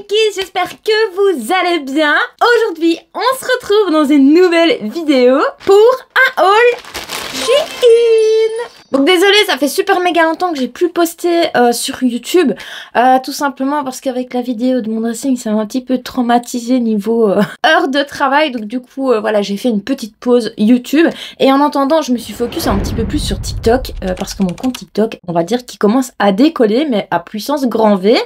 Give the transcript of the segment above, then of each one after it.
Pinkies, j'espère que vous allez bien. Aujourd'hui, on se retrouve dans une nouvelle vidéo pour un haul Shein. Donc désolée, ça fait super méga longtemps que j'ai plus posté sur YouTube, tout simplement parce qu'avec la vidéo de mon dressing, ça m'a un petit peu traumatisé niveau heure de travail. Donc du coup, voilà, j'ai fait une petite pause YouTube. Et en attendant, je me suis focus un petit peu plus sur TikTok, parce que mon compte TikTok, on va dire qu'il commence à décoller, mais à puissance grand V.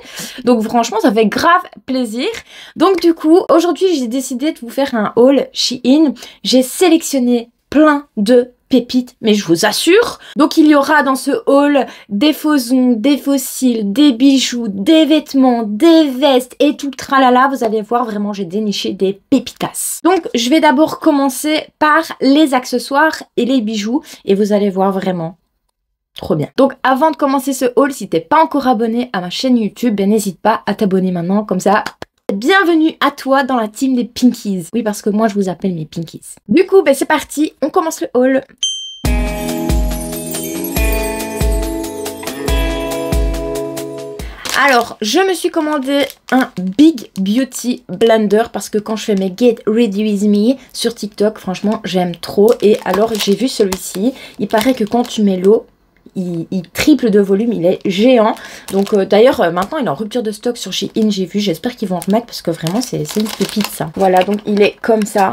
Donc franchement, ça fait grave plaisir. Donc du coup, aujourd'hui, j'ai décidé de vous faire un haul Shein. J'ai sélectionné plein de pépites, mais je vous assure. Donc il y aura dans ce haul des faux ongles, des faux cils, des bijoux, des vêtements, des vestes et tout le tralala. Vous allez voir, vraiment j'ai déniché des pépitas. Donc je vais d'abord commencer par les accessoires et les bijoux et vous allez voir vraiment trop bien. Donc avant de commencer ce haul, si t'es pas encore abonné à ma chaîne YouTube, ben n'hésite pas à t'abonner maintenant, comme ça. Bienvenue à toi dans la team des Pinkies. Oui, parce que moi je vous appelle mes Pinkies. Du coup, ben c'est parti, on commence le haul. Alors, je me suis commandé un Big Beauty Blender parce que quand je fais mes Get Ready With Me sur TikTok, franchement, j'aime trop. Et alors, j'ai vu celui-ci. Il paraît que quand tu mets l'eau, il triple de volume, il est géant. Donc d'ailleurs maintenant il est en rupture de stock sur Shein, j'ai vu, j'espère qu'ils vont en remettre parce que vraiment c'est une pépite ça. Voilà, donc il est comme ça,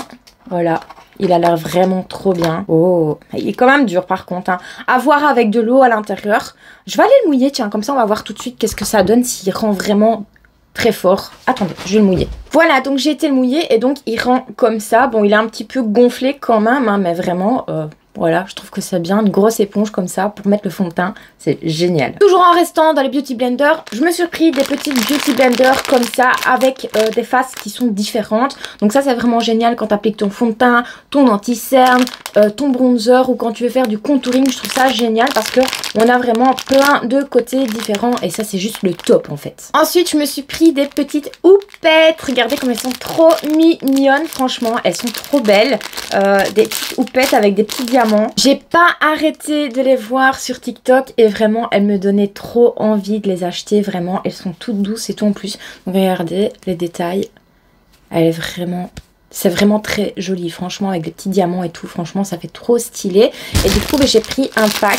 voilà, il a l'air vraiment trop bien. Oh, il est quand même dur par contre, hein. À voir avec de l'eau à l'intérieur. Je vais aller le mouiller, tiens, comme ça on va voir tout de suite qu'est-ce que ça donne s'il rend vraiment très fort. Attendez, je vais le mouiller. Voilà, donc j'ai été le mouiller et donc il rend comme ça. Bon, il est un petit peu gonflé quand même, hein, mais vraiment... voilà, je trouve que c'est bien, une grosse éponge comme ça pour mettre le fond de teint, c'est génial. Toujours en restant dans les beauty blenders, je me suis pris des petites beauty blenders comme ça avec des faces qui sont différentes. Donc ça c'est vraiment génial quand tu appliques ton fond de teint, ton anti-cerne, ton bronzer ou quand tu veux faire du contouring. Je trouve ça génial parce que on a vraiment plein de côtés différents et ça c'est juste le top en fait. Ensuite je me suis pris des petites houpettes, regardez comme elles sont trop mignonnes, franchement elles sont trop belles. Des petites houpettes avec des petits diamants. J'ai pas arrêté de les voir sur TikTok et vraiment elles me donnaient trop envie de les acheter, vraiment elles sont toutes douces et tout en plus. Donc regardez les détails, elle est vraiment... C'est vraiment très joli, franchement, avec des petits diamants et tout. Franchement, ça fait trop stylé. Et du coup, j'ai pris un pack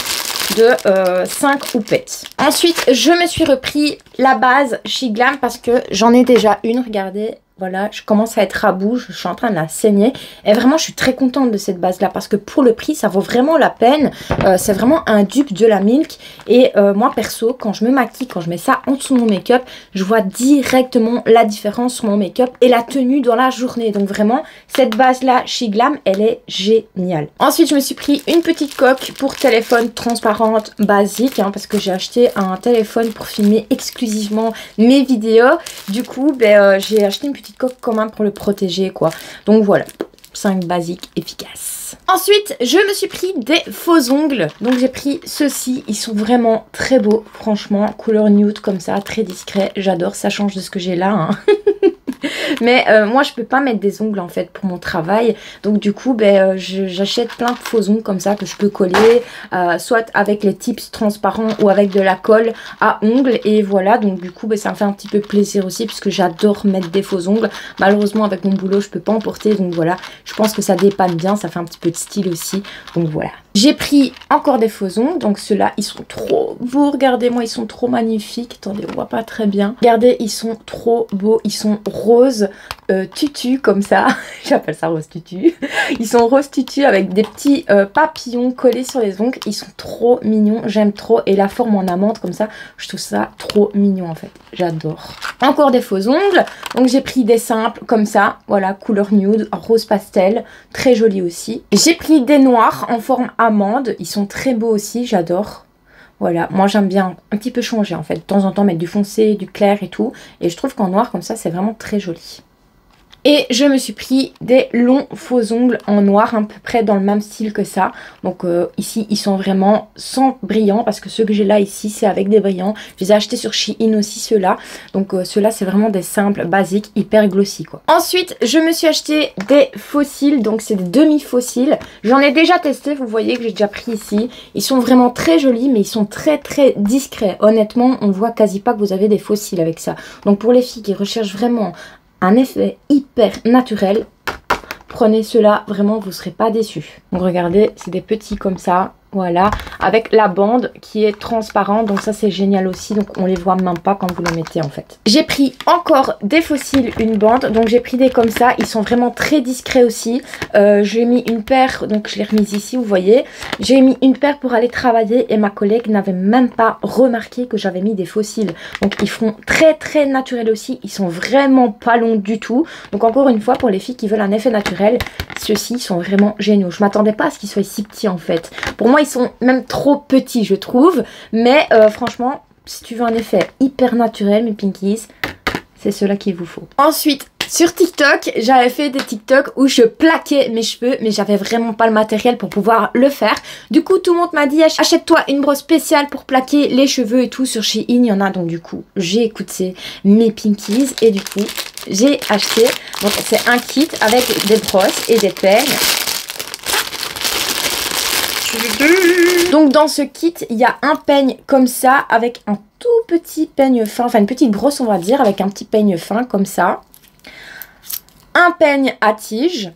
de 5 houpettes. Ensuite, je me suis repris la base Shiglam parce que j'en ai déjà une, regardez. Voilà, je commence à être à bout, je suis en train de la saigner. Et vraiment, je suis très contente de cette base-là parce que pour le prix, ça vaut vraiment la peine. C'est vraiment un dupe de la Milk. Et moi, perso, quand je me maquille, quand je mets ça en dessous de mon make-up, je vois directement la différence sur mon make-up et la tenue dans la journée. Donc vraiment, cette base-là, Shiglam, elle est géniale. Ensuite, je me suis pris une petite coque pour téléphone transparente basique, hein, parce que j'ai acheté un téléphone pour filmer exclusivement mes vidéos. Du coup, ben, j'ai acheté une petite coque quand même pour le protéger quoi. Donc voilà, 5 basiques efficaces. Ensuite, je me suis pris des faux ongles. Donc j'ai pris ceux-ci, ils sont vraiment très beaux. Franchement, couleur nude comme ça, très discret. J'adore, ça change de ce que j'ai là, hein. Mais moi je peux pas mettre des ongles en fait pour mon travail. Donc du coup ben, j'achète plein de faux ongles comme ça que je peux coller. Soit avec les tips transparents ou avec de la colle à ongles. Et voilà, donc du coup ben, ça me fait un petit peu plaisir aussi puisque j'adore mettre des faux ongles. Malheureusement avec mon boulot je peux pas en porter. Donc voilà, je pense que ça dépanne bien, ça fait un petit peu de style aussi. Donc voilà. J'ai pris encore des faux ongles, donc ceux-là ils sont trop beaux, regardez-moi, ils sont trop magnifiques. Attendez, on voit pas très bien. Regardez, ils sont trop beaux, ils sont rose tutu comme ça. J'appelle ça rose tutu. Ils sont rose tutu avec des petits papillons collés sur les ongles. Ils sont trop mignons, j'aime trop. Et la forme en amande comme ça, je trouve ça trop mignon en fait. J'adore. Encore des faux ongles, donc j'ai pris des simples comme ça, voilà, couleur nude, rose pastel, très joli aussi. J'ai pris des noirs en forme amande, ils sont très beaux aussi, j'adore. Voilà, moi j'aime bien un petit peu changer en fait, de temps en temps mettre du foncé, du clair et tout. Et je trouve qu'en noir comme ça, c'est vraiment très joli. Et je me suis pris des longs faux ongles en noir, à peu près dans le même style que ça. Donc ici, ils sont vraiment sans brillants, parce que ceux que j'ai là ici, c'est avec des brillants. Je les ai achetés sur Shein aussi, ceux-là. Donc ceux-là, c'est vraiment des simples, basiques, hyper glossy, quoi. Ensuite, je me suis acheté des faux cils, donc c'est des demi-faux cils. J'en ai déjà testé, vous voyez que j'ai déjà pris ici. Ils sont vraiment très jolis, mais ils sont très discrets. Honnêtement, on voit quasi pas que vous avez des faux cils avec ça. Donc pour les filles qui recherchent vraiment un effet hyper naturel, prenez cela, vraiment vous serez pas déçus. Donc regardez, c'est des petits comme ça, voilà, avec la bande qui est transparente, donc ça c'est génial aussi, donc on les voit même pas quand vous les mettez en fait. J'ai pris encore des faux cils, une bande, donc j'ai pris des comme ça, ils sont vraiment très discrets aussi. J'ai mis une paire, donc je l'ai remise ici, vous voyez, j'ai mis une paire pour aller travailler et ma collègue n'avait même pas remarqué que j'avais mis des faux cils. Donc ils font très naturels aussi, ils sont vraiment pas longs du tout. Donc encore une fois, pour les filles qui veulent un effet naturel, ceux-ci sont vraiment géniaux. Je m'attendais pas à ce qu'ils soient si petits en fait. Pour moi, ils sont même trop petits, je trouve. Mais franchement, si tu veux un effet hyper naturel, mes pinkies, c'est ceux-là qu'il vous faut. Ensuite, sur TikTok, j'avais fait des TikTok où je plaquais mes cheveux, mais j'avais vraiment pas le matériel pour pouvoir le faire. Du coup, tout le monde m'a dit, achète-toi une brosse spéciale pour plaquer les cheveux et tout. Sur Shein, il y en a. Donc du coup, j'ai écouté mes pinkies et du coup, j'ai acheté. Donc c'est un kit avec des brosses et des peignes. Donc dans ce kit, il y a un peigne comme ça, avec un tout petit peigne fin, enfin une petite brosse on va dire, avec un petit peigne fin comme ça. Un peigne à tige,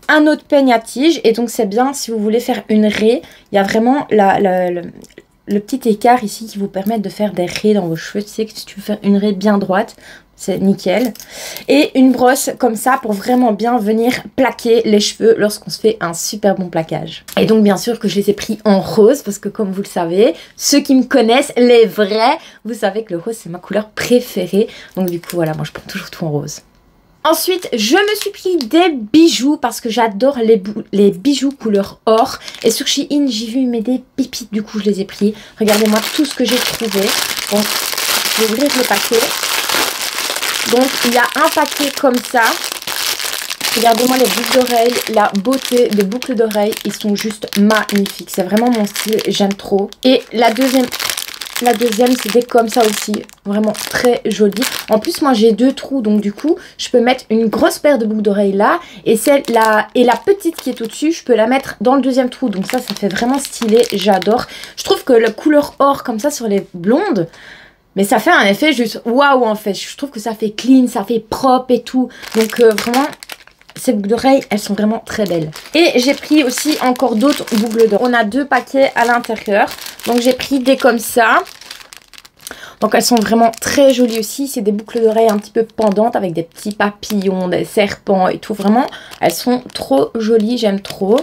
un autre peigne à tige, et donc c'est bien si vous voulez faire une raie, il y a vraiment le petit écart ici qui vous permet de faire des raies dans vos cheveux. Tu sais que si tu veux faire une raie bien droite, c'est nickel. Et une brosse comme ça pour vraiment bien venir plaquer les cheveux lorsqu'on se fait un super bon plaquage. Et donc bien sûr que je les ai pris en rose parce que comme vous le savez, ceux qui me connaissent, les vrais, vous savez que le rose c'est ma couleur préférée. Donc du coup voilà, moi je prends toujours tout en rose. Ensuite, je me suis pris des bijoux parce que j'adore les bijoux couleur or. Et sur Shein, j'ai vu mais des pépites, du coup je les ai pris. Regardez-moi tout ce que j'ai trouvé. Donc, je vais ouvrir le paquet. Donc, il y a un paquet comme ça. Regardez-moi les boucles d'oreilles, la beauté des boucles d'oreilles, ils sont juste magnifiques. C'est vraiment mon style, j'aime trop. Et la deuxième, c'est des comme ça aussi, vraiment très joli. En plus, moi j'ai deux trous, donc du coup, je peux mettre une grosse paire de boucles d'oreilles là. Et la petite qui est au-dessus, je peux la mettre dans le deuxième trou. Donc ça fait vraiment stylé, j'adore. Je trouve que la couleur or comme ça sur les blondes, mais ça fait un effet juste waouh en fait. Je trouve que ça fait clean, ça fait propre et tout. Donc vraiment, ces boucles d'oreilles, elles sont vraiment très belles. Et j'ai pris aussi encore d'autres boucles d'oreilles. On a deux paquets à l'intérieur. Donc j'ai pris des comme ça. Donc elles sont vraiment très jolies aussi. C'est des boucles d'oreilles un petit peu pendantes avec des petits papillons, des serpents et tout. Vraiment, elles sont trop jolies, j'aime trop.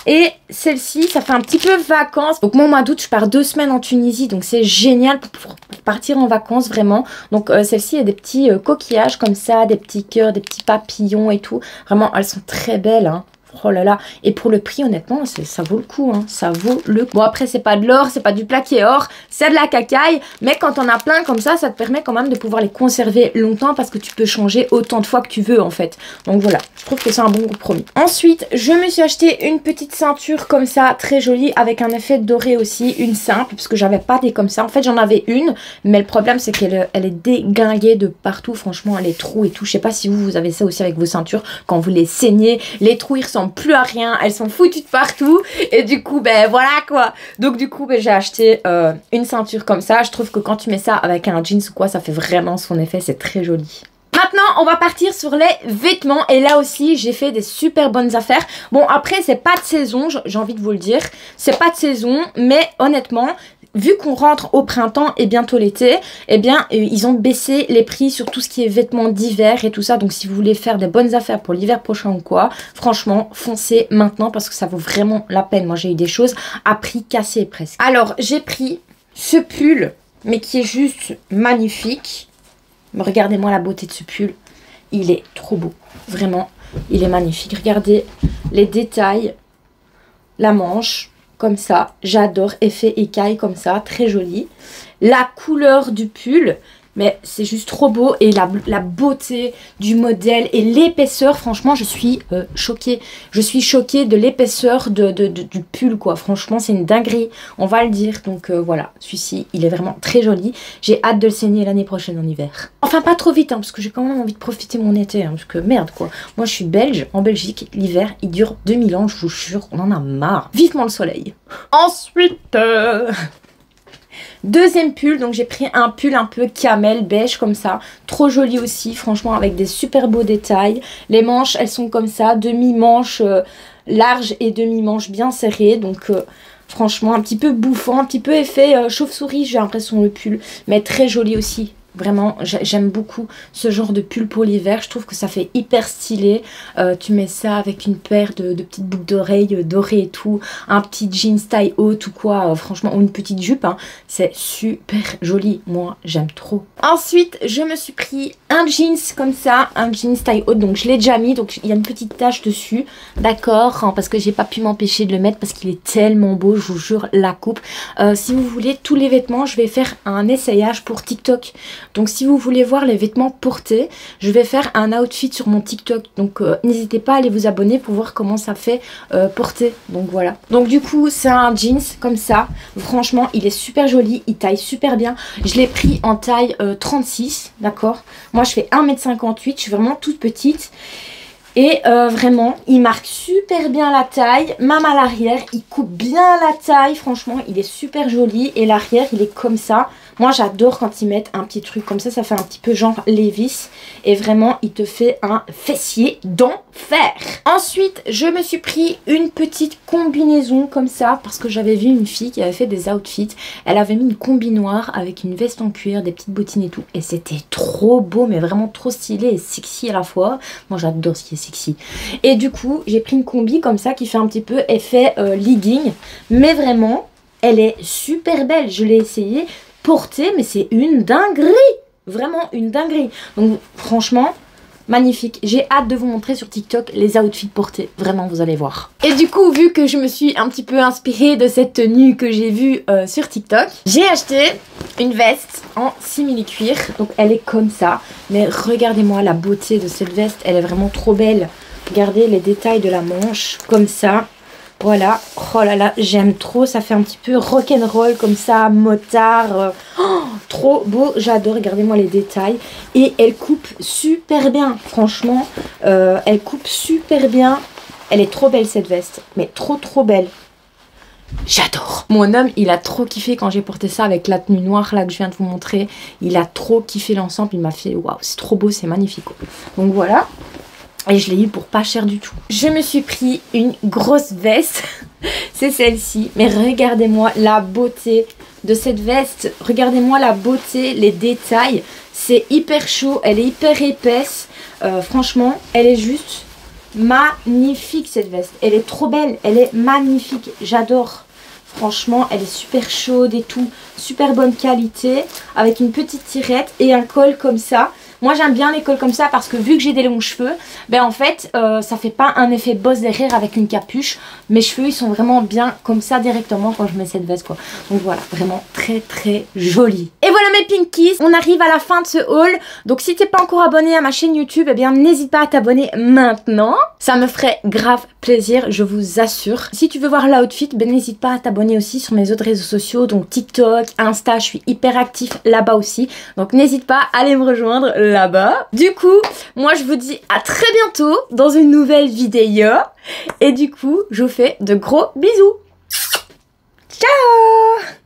Et celle-ci, ça fait un petit peu vacances. Donc moi, au mois d'août, je pars 2 semaines en Tunisie. Donc c'est génial pour partir en vacances, vraiment. Donc celle-ci, il y a des petits coquillages comme ça, des petits cœurs, des petits papillons et tout. Vraiment, elles sont très belles, hein. Oh là là. Et pour le prix, honnêtement, ça vaut le coup, hein. Ça vaut le coup. Bon, après, c'est pas de l'or, c'est pas du plaqué or, c'est de la cacaille. Mais quand on a plein comme ça te permet quand même de pouvoir les conserver longtemps parce que tu peux changer autant de fois que tu veux, en fait. Donc voilà, je trouve que c'est un bon compromis. Ensuite, je me suis acheté une petite ceinture comme ça, très jolie, avec un effet doré aussi, une simple, parce que j'avais pas des comme ça. En fait, j'en avais une, mais le problème, c'est qu'elle est déglinguée de partout. Franchement, elle est trous et tout. Je sais pas si vous avez ça aussi avec vos ceintures. Quand vous les saignez, les trous, ils ressemblent plus à rien, elles sont foutues de partout et du coup ben voilà quoi. Donc du coup ben, j'ai acheté une ceinture comme ça. Je trouve que quand tu mets ça avec un jeans ou quoi, ça fait vraiment son effet, c'est très joli. Maintenant on va partir sur les vêtements et là aussi j'ai fait des super bonnes affaires. Bon après c'est pas de saison, j'ai envie de vous le dire, c'est pas de saison, mais honnêtement vu qu'on rentre au printemps et bientôt l'été, eh bien ils ont baissé les prix sur tout ce qui est vêtements d'hiver et tout ça. Donc si vous voulez faire des bonnes affaires pour l'hiver prochain ou quoi, franchement foncez maintenant parce que ça vaut vraiment la peine. Moi j'ai eu des choses à prix cassé presque. Alors j'ai pris ce pull mais qui est juste magnifique. Regardez-moi la beauté de ce pull, il est trop beau, vraiment il est magnifique. Regardez les détails, la manche comme ça, j'adore, effet écaille comme ça, très joli. La couleur du pull, Mais c'est juste trop beau et la beauté du modèle et l'épaisseur, franchement je suis choquée. Je suis choquée de l'épaisseur du pull quoi. Franchement c'est une dinguerie, on va le dire. Donc voilà, celui-ci il est vraiment très joli. J'ai hâte de le saigner l'année prochaine en hiver. Enfin pas trop vite hein, parce que j'ai quand même envie de profiter de mon été. Hein, parce que merde quoi. Moi je suis belge, en Belgique l'hiver il dure 2000 ans je vous jure, on en a marre. Vivement le soleil. Ensuite... Deuxième pull, donc j'ai pris un pull un peu camel beige comme ça, trop joli aussi franchement avec des super beaux détails. Les manches elles sont comme ça, demi-manches larges et demi-manches bien serrées, donc franchement un petit peu bouffant, un petit peu effet chauve-souris j'ai l'impression le pull, mais très joli aussi. Vraiment, j'aime beaucoup ce genre de pull pour l'hiver. Je trouve que ça fait hyper stylé. Tu mets ça avec une paire de petites boucles d'oreilles dorées et tout. Un petit jeans taille haute ou quoi. Franchement, ou une petite jupe. Hein. C'est super joli. Moi, j'aime trop. Ensuite, je me suis pris un jeans comme ça. Un jeans taille haute. Donc, je l'ai déjà mis. Donc, il y a une petite tache dessus. D'accord. Hein, parce que j'ai pas pu m'empêcher de le mettre parce qu'il est tellement beau. Je vous jure, la coupe. Si vous voulez tous les vêtements, je vais faire un essayage pour TikTok. Donc si vous voulez voir les vêtements portés, je vais faire un outfit sur mon TikTok. Donc n'hésitez pas à aller vous abonner pour voir comment ça fait porter. Donc voilà. Donc du coup c'est un jeans comme ça. Franchement il est super joli, il taille super bien. Je l'ai pris en taille 36, d'accord. Moi je fais 1m58, je suis vraiment toute petite. Et vraiment, il marque super bien la taille, même à l'arrière, il coupe bien la taille, franchement, il est super joli. Et l'arrière, il est comme ça. Moi, j'adore quand ils mettent un petit truc comme ça fait un petit peu genre Levi's. Et vraiment, il te fait un fessier d'enfer. Ensuite, je me suis pris une petite combinaison comme ça, parce que j'avais vu une fille qui avait fait des outfits. Elle avait mis une combi noire avec une veste en cuir, des petites bottines et tout. Et c'était trop beau, mais vraiment trop stylé et sexy à la fois. Moi, j'adore ce qui est sexy. Et du coup j'ai pris une combi comme ça qui fait un petit peu effet legging, mais vraiment elle est super belle. Je l'ai essayé porter, mais c'est une dinguerie, vraiment une dinguerie. Donc franchement magnifique. J'ai hâte de vous montrer sur TikTok les outfits portés. Vraiment, vous allez voir. Et du coup, vu que je me suis un petit peu inspirée de cette tenue que j'ai vue sur TikTok, j'ai acheté une veste en simili-cuir. Donc, elle est comme ça. Mais regardez-moi la beauté de cette veste. Elle est vraiment trop belle. Regardez les détails de la manche. Comme ça. Voilà, oh là là, j'aime trop, ça fait un petit peu rock'n'roll comme ça, motard, trop beau, j'adore, regardez-moi les détails. Et elle coupe super bien, franchement, elle coupe super bien. Elle est trop belle cette veste, mais trop belle. J'adore. Mon homme, il a trop kiffé quand j'ai porté ça avec la tenue noire là que je viens de vous montrer. Il a trop kiffé l'ensemble, il m'a fait waouh, c'est trop beau, c'est magnifique. Donc voilà. Et je l'ai eu pour pas cher du tout. Je me suis pris une grosse veste. C'est celle-ci. Mais regardez-moi la beauté de cette veste. Regardez-moi la beauté, les détails. C'est hyper chaud. Elle est hyper épaisse. Franchement, elle est juste magnifique cette veste. Elle est trop belle. Elle est magnifique. J'adore. Franchement, elle est super chaude et tout. Super bonne qualité. Avec une petite tirette et un col comme ça. Moi j'aime bien les cols comme ça parce que vu que j'ai des longs cheveux, ben en fait ça fait pas un effet boss derrière avec une capuche. Mes cheveux ils sont vraiment bien comme ça directement quand je mets cette veste quoi. Donc voilà, vraiment très joli. Et voilà mes pinkies, on arrive à la fin de ce haul. Donc si t'es pas encore abonné à ma chaîne YouTube, eh bien n'hésite pas à t'abonner maintenant. Ça me ferait grave plaisir, je vous assure. Si tu veux voir l'outfit, ben n'hésite pas à t'abonner aussi sur mes autres réseaux sociaux. Donc TikTok, Insta, je suis hyper actif là-bas aussi. Donc n'hésite pas à aller me rejoindre là-bas. Du coup, moi je vous dis à très bientôt dans une nouvelle vidéo. Et du coup, je vous fais de gros bisous. Ciao!